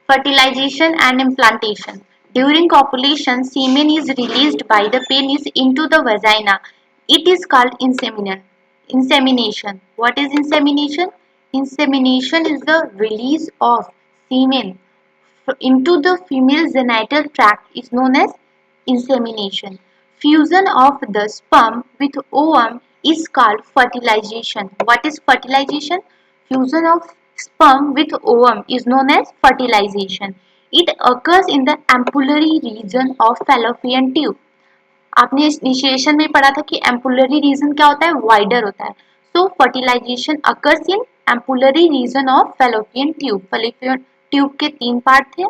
Fertilization and implantation. During copulation, semen is released by the penis into the vagina. It is called insemination. Insemination. What is insemination? Insemination is the release of semen into the female genital tract is known as insemination. Fusion of the sperm with ovum is called fertilization. What is fertilization? Fusion of sperm with ovum is known as fertilization. It occurs in the ampullary region of fallopian tube. आपने initiation में पढ़ा था कि ampullary region क्या होता है, wider होता है. So fertilization occurs in ampullary region of fallopian tube. Fallopian tube के 3 पार्ट थे,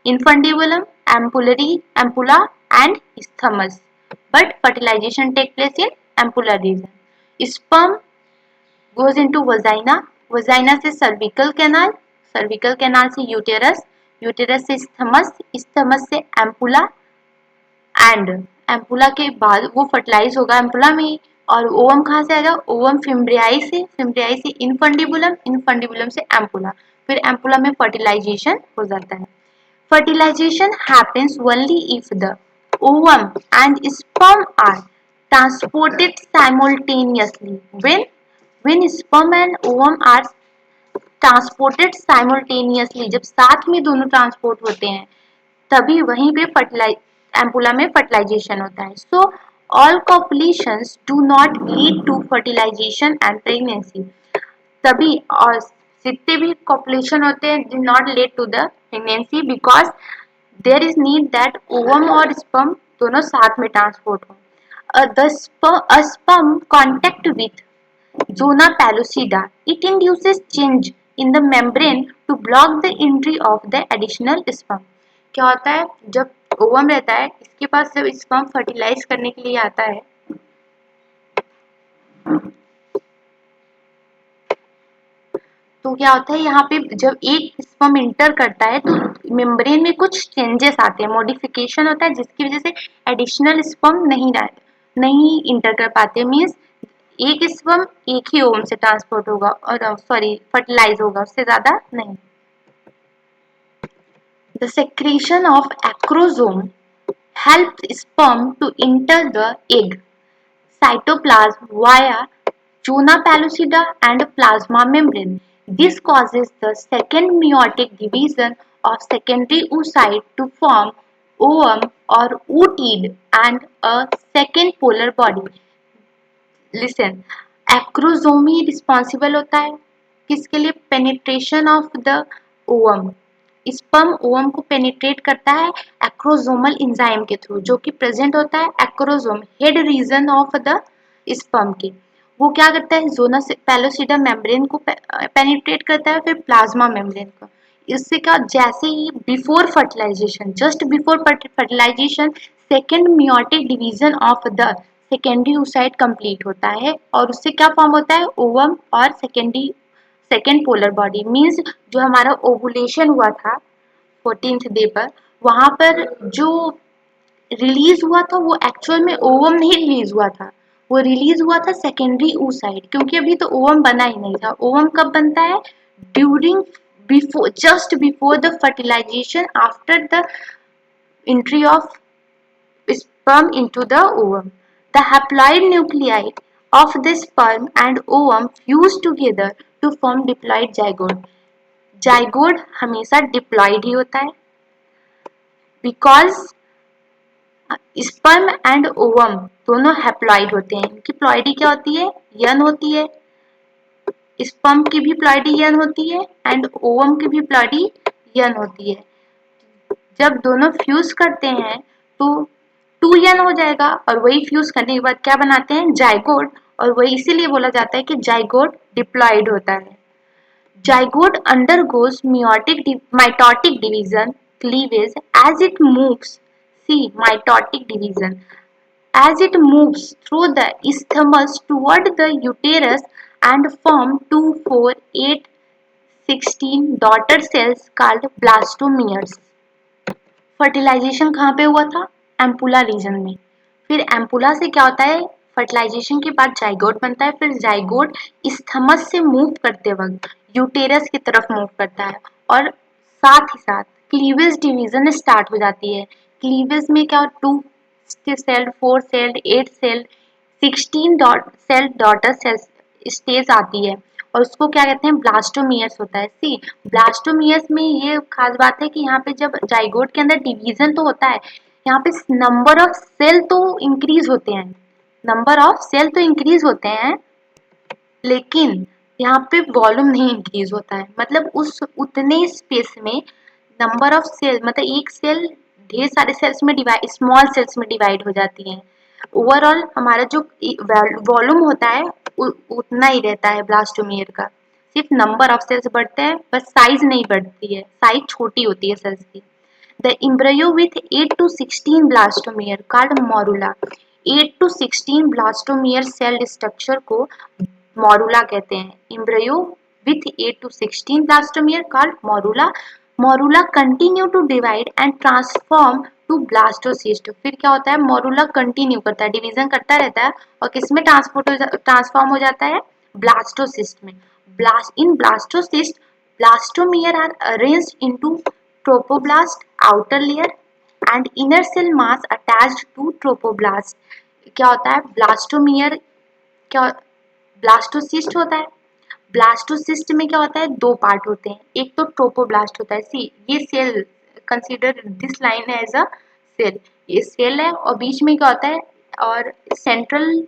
infundibulum, ampullary, ampulla and isthmus. But fertilization take place in ampullar region. Sperm goes into vagina, vagina से cervical canal से uterus, uterus से isthmus, isthmus से ampulla and ampulla के बाद वो fertilise होगा एम्पुला में. और ओवम कहाँ से आएगा? ओवम फिम्ब्रियाई से इनफंडिबुलम, इनफंडिबुलम से एम्पुला, फिर एम्पुला में फर्टिलाइजेशन हो जाता है. Fertilisation happens only if the ovum and sperm are transported simultaneously. When sperm and ovum are transported simultaneously, जब साथ में दोनों ट्रांसपोर्ट होते हैं तभी वहीं पे एम्पुला में फर्टिलाइजेशन होता है. So all copulations do not lead to fertilization and pregnancy. तभी और जितने भी कॉपुलेशन होते हैं do not lead to the pregnancy because there is need that ovum और स्पर्म दोनों साथ में ट्रांसपोर्ट हो. Sperm contact with zona pellucida, it induces change in the membrane to block the entry of the additional sperm. क्या होता है जब ovum रहता है इसके पास जब स्पर्म फर्टिलाइज करने के लिए आता है तो क्या होता है यहाँ पे जब एक स्पर्म इंटर करता है तो मेम्ब्रेन में कुछ चेंजेस आते हैं, मॉडिफिकेशन होता है जिसकी वजह से एडिशनल स्पर्म नहीं इंटर कर पाते. मीन्स एक स्पर्म एक ही ओवम से ट्रांसपोर्ट होगा और फर्टिलाइज होगा, उससे ज्यादा नहीं. The secretion of acrosome helps sperm to enter the egg cytoplasm via zona pellucida and plasma membrane. This causes the second meiotic division of secondary oocyte to form ovum or oocyte and a second polar body. Listen, acrosome responsible होता है किसके लिए? penetration of the ovum. Sperm ovum को penetrate करता है acrosomal enzyme के through जो कि प्रेजेंट होता है acrosome head region of the sperm के. वो क्या करता है? जोना पेलोसिडा मेम्ब्रेन को पेनिट्रेट करता है, फिर प्लाज्मा मेम्ब्रेन को. इससे क्या जैसे ही before fertilisation, just before fertilisation second meiotic division of the secondary oocyte complete होता है और उससे क्या फॉर्म होता है? ओवम और सेकेंड पोलर बॉडी. मीन्स जो हमारा ओवुलेशन हुआ था 14th डे पर, वहां पर जो रिलीज हुआ था वो एक्चुअल में ओवम नहीं रिलीज हुआ था, वो रिलीज हुआ था सेकेंडरी oocyte, क्योंकि अभी तो ओवम बना ही नहीं था. ओवम कब बनता है? During just before the fertilization after the entry of sperm into the ovum. The haploid nuclei of the sperm and ovum fuse together to form diploid zygote. Zygote हमेशा diploid ही होता है because sperm and ovum दोनों haploid होते हैं. इनकी ploidy क्या होती है? यन होती है. स्पर्म की भी प्लॉइडी यन होती है एंड ओवम की भी प्लॉइडी यन होती है. जब दोनों फ्यूज करते हैं तो 2n हो जाएगा और वही फ्यूज करने के बाद क्या बनाते हैं? जाइगोट. और वही इसीलिए बोला जाता है कि जाइगोट डिप्लॉइड होता है. Zygote undergoes mitotic division cleavage as it moves. See, mitotic division as it moves through the isthmus toward the uterus and form 2, 4, 8, 16 daughter cells called blastomeres. Fertilisation कहाँ पे हुआ था? एम्पुला रीजन में. फिर ampulla से क्या होता है? फर्टिलाइजेशन के बाद जाइगोट बनता है. फिर जाइगोट इस्थमस से मूव करते वक्त यूटेरस की तरफ मूव करता है और साथ ही साथ क्लीवेज डिवीजन स्टार्ट हो जाती है। क्लीवेज में क्या 2 cell, 4 cell, 8 cell, 16 cell daughter cell stage आती है और उसको क्या कहते हैं, ब्लास्टोमियर्स होता है। सी ब्लास्टोमियर्स में ये खास बात है कि यहाँ पे जब जाइगोट के अंदर डिवीजन तो होता है, यहाँ पे नंबर ऑफ सेल तो इंक्रीज होते हैं, नंबर ऑफ सेल तो इंक्रीज होते हैं, लेकिन यहाँ पे वॉल्यूम नहीं इंक्रीज होता है। मतलब उस उतने स्पेस में नंबर ऑफ सेल, मतलब एक सेल ढेर सारे सेल्स में डिवाइड, स्मॉल सेल्स में डिवाइड हो जाती है। ओवरऑल हमारा जो वॉल्यूम होता है उतना ही रहता है ब्लास्टोमियर का, सिर्फ नंबर ऑफ सेल्स बढ़ते हैं, बस साइज नहीं बढ़ती है, साइज छोटी होती है सेल्स की। The embryo with 8 to 16 blastomere called morula. 8 to 16 blastomere cell structure को morula कहते हैं। Embryo with 8 to 16 blastomere called morula. Morula continue to divide and transform to blastocyst. फिर क्या होता है, morula continue करता है, डिवीजन करता रहता है और किसमें ट्रांसफॉर्म हो जाता है, ब्लास्टोसिस्ट में। In blastocyst, blastomere are arranged into trophoblast outer layer and inner cell mass attached to trophoblast. क्या होता है ब्लास्टोमियर, क्या ब्लास्टोसिस्ट होता है। ब्लास्टोसिस्ट में क्या होता है, दो पार्ट होते हैं, एक तो ट्रोपोब्लास्ट होता है। सी ये cell, consider this line as a cell, ये सेल है और बीच में क्या होता है, और सेंट्रल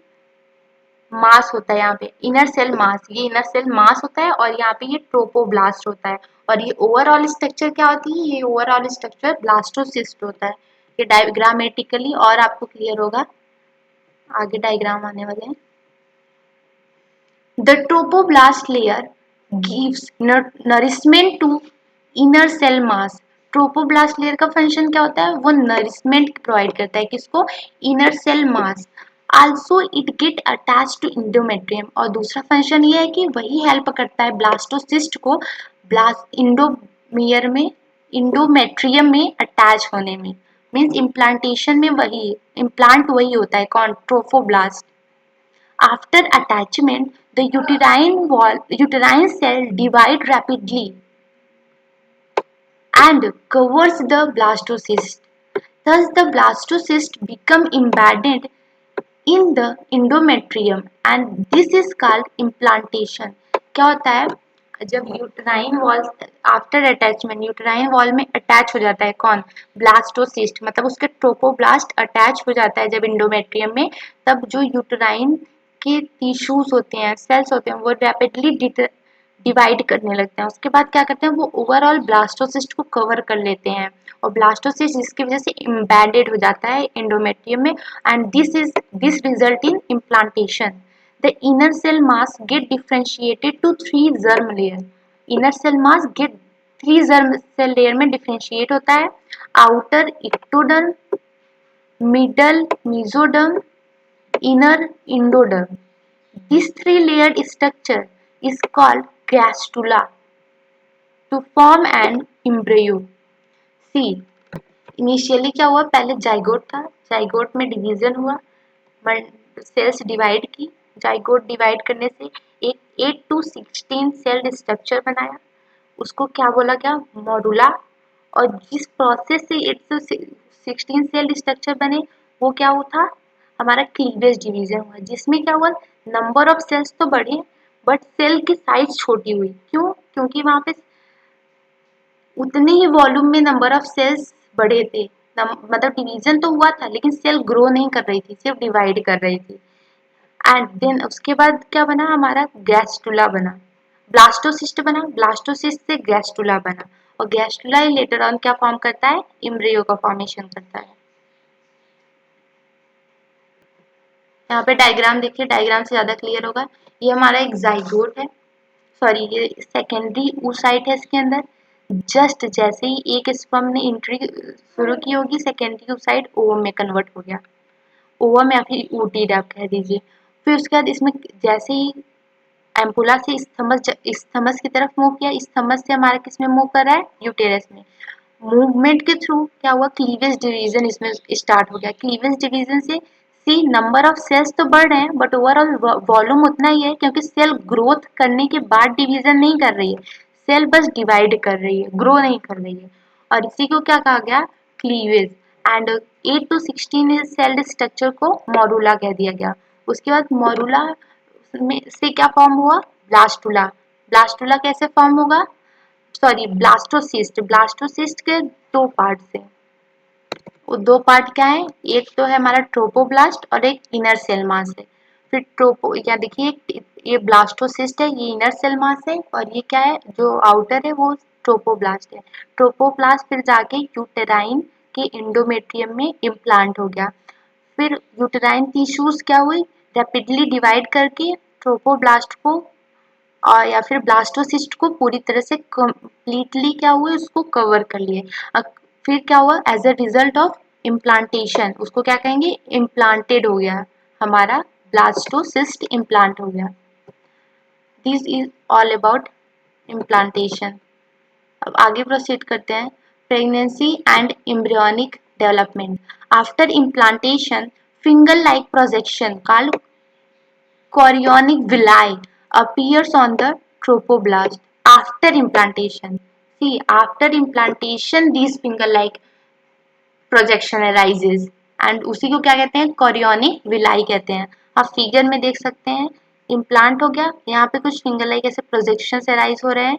मास होता है यहाँ पे, इनर सेल मास, ये इनर सेल मास होता है और यहाँ पे ये ट्रोपोब्लास्ट होता है। और ये ओवरऑल स्ट्रक्चर क्या होती है, ये ओवरऑल स्ट्रक्चर ब्लास्टोसिस्ट होता है। ये डायग्रामेटिकली और आपको क्लियर होगा, आगे डायग्राम आने वाले हैं। The trophoblast layer gives nourishment to inner cell mass. Trophoblast layer का फंक्शन क्या होता है, वो नरिशमेंट प्रोवाइड करता है, किसको, inner cell mass. Also it get attach to endometrium, और दूसरा फंक्शन ये है कि वही हेल्प करता है ब्लास्टोसिस्ट को इंडोमियर में, इंडोमेट्रियम में अटैच होने में। मीन्स इम्प्लांटेशन में वही इम्प्लांट वही होता है, कौन, trophoblast. After attachment, the uterine cell divide rapidly and covers the blastocyst. Thus, the blastocyst become embedded in the endometrium and this is called implantation. क्या होता है, जब uterine wall after attachment uterine wall में attach हो जाता है, कौन, blastocyst, मतलब उसके ट्रोपोब्लास्ट अटैच हो जाता है जब इंडोमेट्रियम में, तब जो यूटराइन के टिश्यूज होते हैं, सेल्स होते हैं, वो रैपिडली डिवाइड करने लगते हैं। उसके बाद क्या करते हैं, वो ओवरऑल ब्लास्टोसिस्ट को कवर कर लेते हैं और ब्लास्टोसिस्ट इसकी वजह से एम्बेडेड हो जाता है एंडोमेट्रियम में and this result in implantation. The inner cell mass get differentiated to 3 germ layer. Inner cell mass get 3 germ cell layer में differentiate होता है, outer ectoderm, middle mesoderm, inner endoderm. This 3-layered structure is called gastrula to form an embryo. See, initially क्या हुआ, पहले zygote था, zygote में division हुआ, sales divide की, जाइगोट डिवाइड करने से एक 8 to 16 सेल स्ट्रक्चर बनाया, उसको क्या बोला गया, मॉडुला। और जिस प्रोसेस से 8 to 16 सेल स्ट्रक्चर बने वो क्या हुआ था, हमारा क्लीवेज डिवीजन हुआ, जिसमें क्या हुआ, नंबर ऑफ सेल्स तो बढ़े बट सेल की साइज छोटी हुई। क्यों, क्योंकि वहां पे उतने ही वॉल्यूम में नंबर ऑफ सेल्स बढ़े थे, मतलब डिवीजन तो हुआ था लेकिन सेल ग्रो नहीं कर रही थी, सिर्फ डिवाइड कर रही थी। एंड देन उसके बाद क्या बना, हमारा गैस्ट्रुला बना, ब्लास्टोसिस्ट बना, ब्लास्टोसिस्ट से गैस्ट्रुला बना और गैस्ट्रुला ही लेटर ऑन क्या फॉर्म करता है, एम्ब्रियो का फॉर्मेशन करता है। यहाँ पे डायग्राम देखिए, डायग्राम से ज्यादा क्लियर होगा। ये हमारा एक जाइगोट है, सॉरी ये सेकेंडरी oocyte है इसके अंदर। जस्ट जैसे ही एक स्पर्म ने एंट्री शुरू की होगी, सेकेंडरी oocyte ओवम में कन्वर्ट हो गया, ओवम या फिर ooted आप कह दीजिए। फिर उसके बाद इसमें जैसे ही एम्पुला से स्थमस की तरफ मूव किया, स्थमस से हमारा किस में मूव कर रहा है, यूटेरस में। मूवमेंट के थ्रू क्या हुआ, क्लीवेज डिवीजन इसमें स्टार्ट हो गया। क्लीवेज डिवीजन से सी नंबर ऑफ सेल्स तो बढ़ रहे हैं बट ओवरऑल वॉल्यूम उतना ही है, क्योंकि सेल ग्रोथ करने के बाद डिवीजन नहीं कर रही है, सेल बस डिवाइड कर रही है, ग्रो नहीं कर रही है। और इसी को क्या कहा गया, cleavage. And 8 to 16 sailed structure को मोरूला कह दिया गया। उसके बाद मोरूला में से क्या फॉर्म हुआ, ब्लास्टुला। ब्लास्टुला कैसे फॉर्म होगा, सॉरी ब्लास्टोसिस्ट। ब्लास्टोसिस्ट के दो पार्ट है, वो दो पार्ट क्या है, एक तो है हमारा ट्रोपोब्लास्ट और एक इनर सेल मास है। फिर ट्रोपो क्या देखिए, ये ब्लास्टोसिस्ट है, ये इनर सेल मास है, और ये क्या है जो आउटर है वो ट्रोपोब्लास्ट है। ट्रोपोब्लास्ट फिर जाके यूटेराइन के एंडोमेट्रियम में इम्प्लांट हो गया। फिर यूटेराइन टिश्यूज क्या हुई, रैपिडली डिवाइड करके ट्रोपोब्लास्ट को और या फिर ब्लास्टोसिस्ट को पूरी तरह से कंप्लीटली क्या हुए, उसको कवर कर लिए। फिर क्या हुआ, as a result of implantation, उसको क्या कहेंगे, इम्प्लांटेड हो गया, हमारा ब्लास्टोसिस्ट इम्प्लांट हो गया। This is all about implantation. अब आगे प्रोसीड करते हैं, pregnancy and embryonic development. After implantation finger like projection called chorionic villi appears on the trophoblast after implantation. See, after implantation, these finger-like projection arises and उसी को क्या कहते हैं, chorionic villi कहते हैं। आप फिगर में देख सकते हैं, इम्प्लांट हो गया, यहाँ पे कुछ फिंगर लाइक ऐसे प्रोजेक्शन अराइज हो रहे हैं,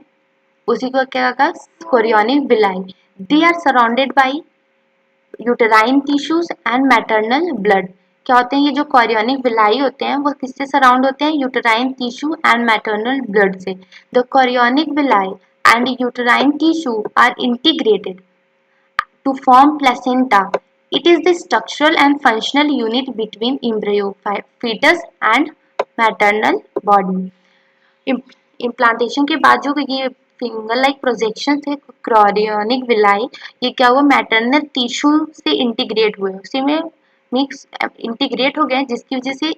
उसी को क्या कहा, chorionic villi. They are surrounded by uterine tissues and maternal blood. क्या होते हैं ये जो कॉरियोनिक विलाई होते हैं वो किससे सराउंड होते हैं, uterine tissue and maternal blood से। The chorionic villi and uterine tissue are integrated to form placenta. It is the structural and functional unit between embryo, fetus and maternal body. Implantation के बाद जो ये finger like projection थे क्रोरियोनिक villi, ये क्या हुआ, maternal tissue से integrate हुए, उसी में मिक्स इंटीग्रेट हो गए, जिसकी वजह से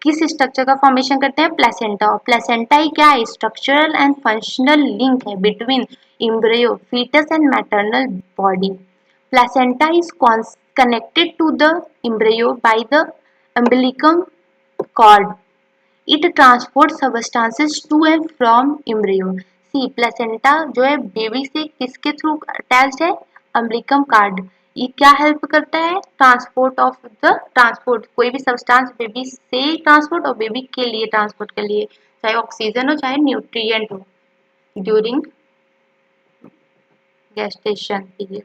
किस स्ट्रक्चर का फॉर्मेशन करते हैं, प्लेसेंटा। और प्लेसेंटा ही क्या है, स्ट्रक्चरल एंड फंक्शनल लिंक है between embryo, fetus and maternal body. Placenta is connected to the embryo by the umbilical cord. It transports substances to and from embryo. See, placenta जो है baby से किसके through attached है, अम्बिलिकम card. ये क्या help करता है, ट्रांसपोर्ट ऑफ द ट्रांसपोर्ट, कोई भी सब्सटेंस बेबी से ट्रांसपोर्ट और बेबी के लिए ट्रांसपोर्ट के लिए, चाहे ऑक्सीजन हो चाहे न्यूट्रिएंट हो, during gestation period.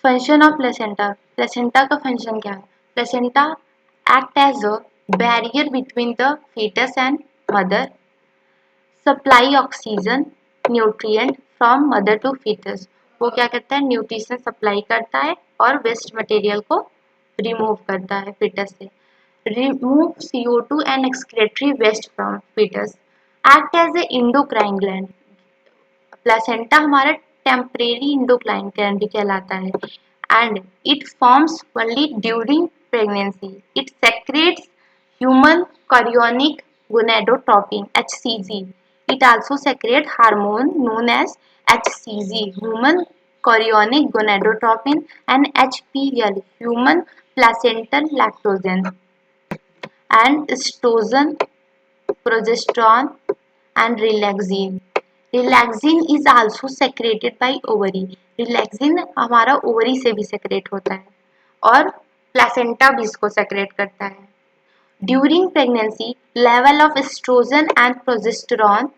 Function of placenta. Placenta का फंक्शन क्या है, placenta act as a barrier between the fetus and mother, supply oxygen nutrient from mother to fetus। वो क्या करता है, न्यूट्रिशन सप्लाई करता है और वेस्ट मटेरियल को रिमूव करता है fetus से। Remove CO2 and excretory waste from fetus। Act as a endocrine gland. Placenta हमारा टेम्परेरी इंडोक्राइन ग्लैंड कहलाता है and it forms only during pregnancy. It secretes human chorionic gonadotropin HCG. It also secretes hormone known as HCG, human chorionic gonadotropin, and HPL, human placental lactogen, and estrogen, progesterone, and relaxin. Relaxin is also secreted by ovary. Relaxin हमारा ovary से भी secret होता है और placenta भी इसको secret करता है। During pregnancy, level of estrogen and progesterone,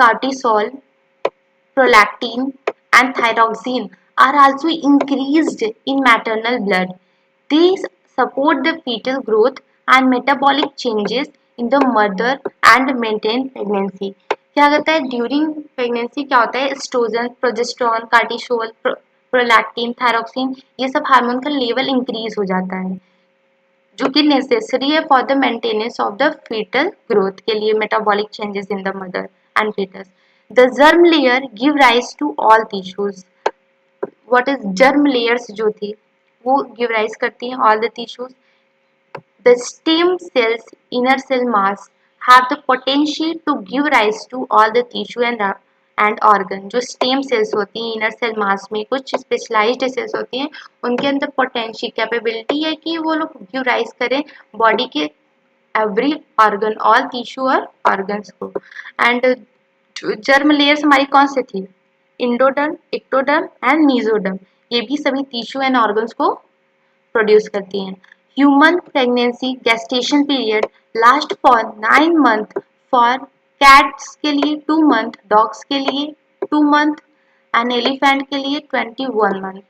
cortisol, prolactin, and thyroxine are also increased in maternal blood. These support the fetal growth and metabolic changes in the mother and maintain pregnancy. क्या कहता है, during pregnancy क्या होता है, oestrogen, progesterone, cortisol, prolactin, thyroxine, ये सब hormone का level increase हो जाता है जो कि नेसेसरी है for the maintenance of the foetal growth के लिए, metabolic changes in the mother and foetus. The germ layer give rise to all tissues. What is germ layers जो थी वो गिव राइज करती हैं all the tissues. The stem cells inner cell mass have the potential to give rise to all the tissue and organ। जो stem cells होती हैं inner cell मास में, कुछ स्पेशलाइज्ड सेल्स होती हैं, उनके अंदर पोटेंशियल कैपेबिलिटी है कि वो लोग गिव राइज करें बॉडी के एवरी ऑर्गन, ऑल टिश्यू और ऑर्गन्स को। एंड जर्म लेयर्स हमारी कौन सी थी, इंडोडर्म, एक्टोडर्म एंड मीजोडर्म, ये भी सभी टिश्यू एंड ऑर्गन्स को प्रोड्यूस करती हैं। Human pregnancy gestation period last for 9 month, for cats के लिए 2 मंथ, डॉग्स के लिए 2 मंथ एंड एलिफेंट के लिए 21 मंथ।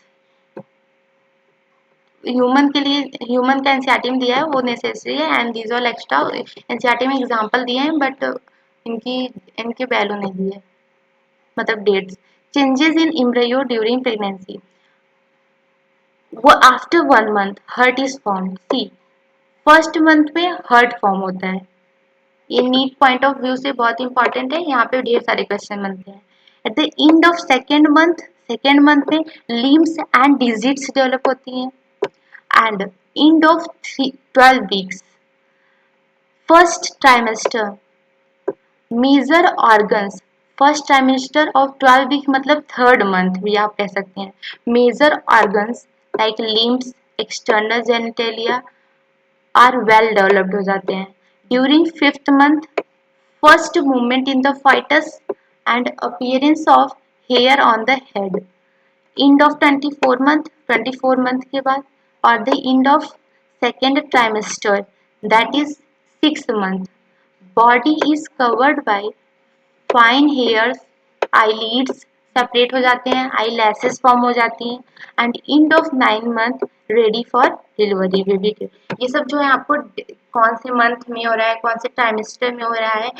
ह्यूमन के लिए, ह्यूमन का एनसीईआरटी में दिया है वो नेसेसरी है, and these all extra NCERT में एग्जांपल दिए हैं, बट इनकी इनके वैल्यू नहीं दी है, मतलब dates. Changes in embryo during pregnancy, वो after 1 month heart is form. See, first month में हर्ट फॉर्म होता है, ये नीट पॉइंट ऑफ व्यू से बहुत इंपॉर्टेंट है, यहाँ पे ढेर सारे क्वेश्चन बनते हैं। At the end of second month में लिम्स एंड डिजिट्स डेवलप होती हैं, and end of 12 weeks. First trimester major organs, first trimester of 12 week मतलब थर्ड मंथ भी आप कह सकते हैं। Major organs like limbs, external genitalia are well developed हो जाते हैं। During 5th month first movement in the fetus and appearance of hair on the head. End of 24 month के बाद, और the end of second trimester that is 6th month, body is covered by fine hairs, eyelids separate हो जाते हैं, आई लैसेस form हो जाती हैं, and end of 9 month ready for delivery baby के। ये सब जो है आपको कौन से मंथ में हो रहा है, कौन से ट्राइमेस्टर में हो रहा है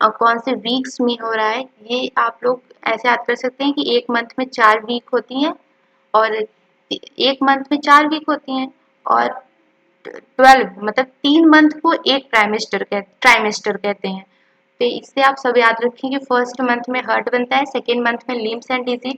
और कौन से वीक्स में हो रहा है, ये आप लोग ऐसे याद कर सकते हैं कि एक मंथ में 4 वीक होती हैं, और एक मंथ में 4 वीक होती हैं, और 12 मतलब 3 मंथ को एक ट्राइमेस्टर कहते हैं। तो इससे आप सब याद रखें कि फर्स्ट मंथ में हर्ट बनता है, सेकेंड मंथ में limbs and disease,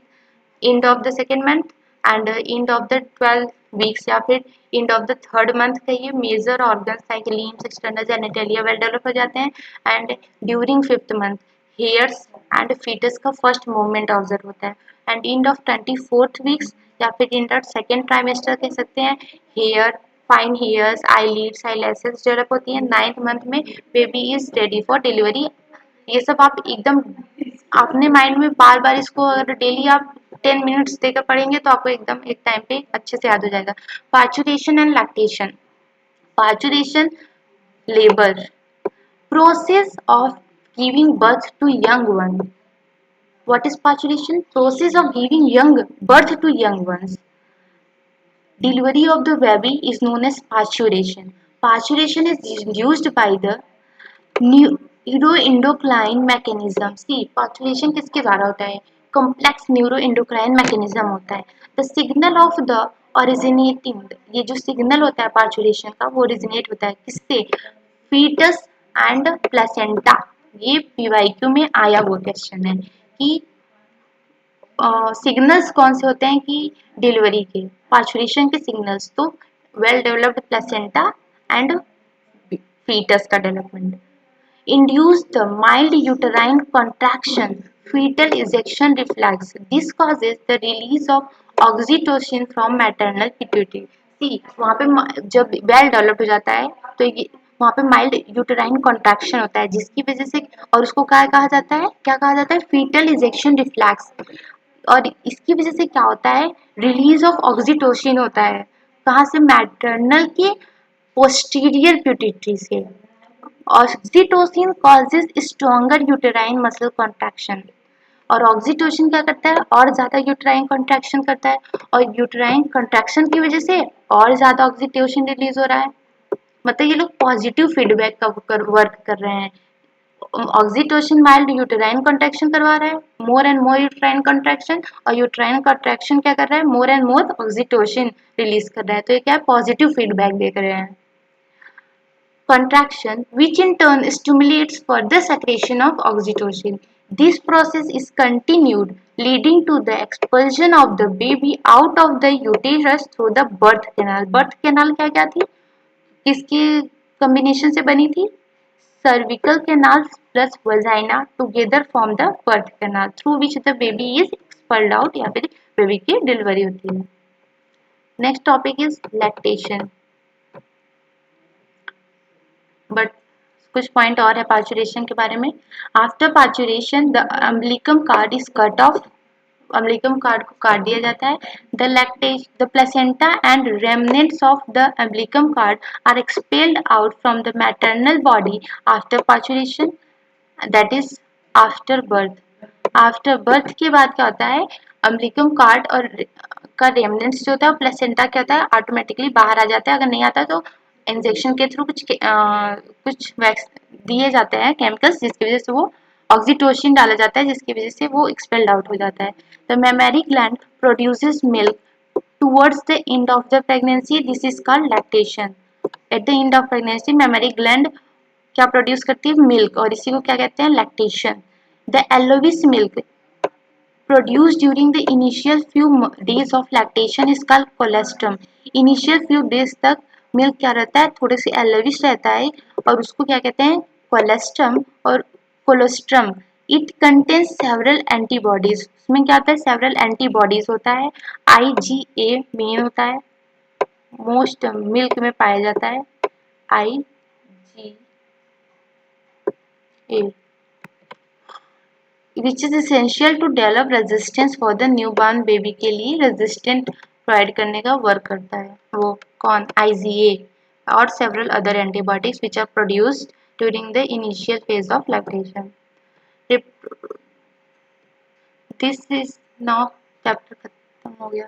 end of the second month and end of the 12 weeks, या फिर end of the third month का ये major organs like limbs, external genitalia well develop हो जाते हैं, and during 5th month hairs and foetus का first movement observe होता है, and end of 24th weeks या फिर इन द सेकेंड ट्राइमेस्टर कह सकते हैं, hair, fine hairs, eyelids, eyelashes develop होती है। 9th मंथ में baby is ready for delivery. ये सब आप एकदम अपने माइंड में बार बार इसको अगर डेली आप 10 मिनट्स देकर पढ़ेंगे तो आपको एकदम एक टाइम पे अच्छे से याद हो जाएगा। Parturition and lactation, parturition labour, process of giving birth to young one. What is parturition? Process of giving young birth to young ones. Delivery of the baby is known as parturition. Parturition is induced by the neuroendocrine mechanism. See, parturition किसके द्वारा होता है? Complex neuroendocrine mechanism होता है. The signal of the originating, ये जो signal होता है पार्चुरेशन का वो ओरिजिनेट होता है किससे? Foetus and placenta. ये पीवाईक्यू में आया हुआ क्वेश्चन है कि सिग्नल्स कौन से होते हैं कि डिलीवरी के, पार्चुरेशन के सिग्नल्स, तो well developed placenta and foetus का development. Induce the mild uterine contraction, fetal ejection reflex, this causes the release of oxytocin from maternal pituitary। सी, वहाँ पे जब वेल डेवलप्ड हो जाता है तो ये वहाँ पे माइल्ड यूटेराइन कॉन्ट्रैक्शन होता है जिसकी वजह से, और उसको क्या कहा जाता है, क्या कहा जाता है? Foetal ejection reflex. और इसकी वजह से क्या होता है? रिलीज ऑफ ऑक्सीटोसिन होता है, कहाँ से? मैटरनल के पोस्टीरियर पिट्यूटरी से। Oxytocin causes stronger uterine muscle contraction, और ऑक्सीटोसिन क्या करता है? और ज्यादा यूटेराइन कॉन्ट्रैक्शन करता है, और यूटेराइन कॉन्ट्रैक्शन की वजह से और ज्यादा ऑक्सीटोसिन रिलीज हो रहा है। मतलब ये लोग पॉजिटिव फीडबैक का वर्क कर रहे हैं। ऑक्सीटोसिन माइल्ड यूटेराइन कॉन्ट्रैक्शन करवा रहा है, more and more uterine contraction, और यूटेराइन कॉन्ट्रैक्शन क्या कर रहा है? More and more oxytocin release कर रहा है। तो ये क्या है? पॉजिटिव फीडबैक देख रहे हैं। Contraction, which in turn stimulates further secretion of oxytocin. This process is continued, leading to the expulsion of the baby out of the uterus through the birth canal. Birth canal क्या क्या थी? किसकी combination से बनी थी? Cervical canal plus vagina together form the birth canal, through which the baby is expelled out या फिर baby की delivery होती है। Next topic is lactation. But कुछ पॉइंट और है पार्चुरेशन के बारे में। After parturition the umbilical cord is cut off, umbilical cord को काट दिया जाता है. The placenta and remnants of the umbilical cord are expelled out from the maternal body after parturition, that is after birth. After birth के बाद क्या होता है, अम्बिलिकम कार्ड और का रेमनेंट्स जो होता है प्लेसेंटा क्या होता है ऑटोमेटिकली बाहर आ जाता है. अगर नहीं आता तो इंजेक्शन के थ्रू कुछ वैक्स दिए जाते हैं केमिकल्स, जिसकी वजह से वो ऑक्सीटोसिन डाला जाता है, जिसकी वजह से वो एक्सपेल्ड आउट हो जाता है. The mammary gland produces milk towards the end of the pregnancy, this is called lactation. At the end of pregnancy mammary gland क्या प्रोड्यूस करती है, मिल्क, और इसी को क्या कहते हैं, लैक्टेशन. द एलोविस milk produced during the initial few days of lactation is called colostrum. Initial few days तक मिल्क क्या रहता है, थोड़े से एलोविश रहता है, और उसको क्या कहते हैं, कोलेस्ट्रम और colostrum. It contains several antibodies. उसमें क्या होता है, सेवरल एंटीबॉडीज होता है. IgA मेन होता है, मोस्ट मिल्क में पाया जाता है IgA, which is essential to develop resistance for the new born baby. के लिए रेजिस्टेंट प्रोवाइड करने का वर्क करता है. वो कौन, IgA और several other antibodies which are produced during the initial phase of lactation. This is now chapter खत्म हो गया.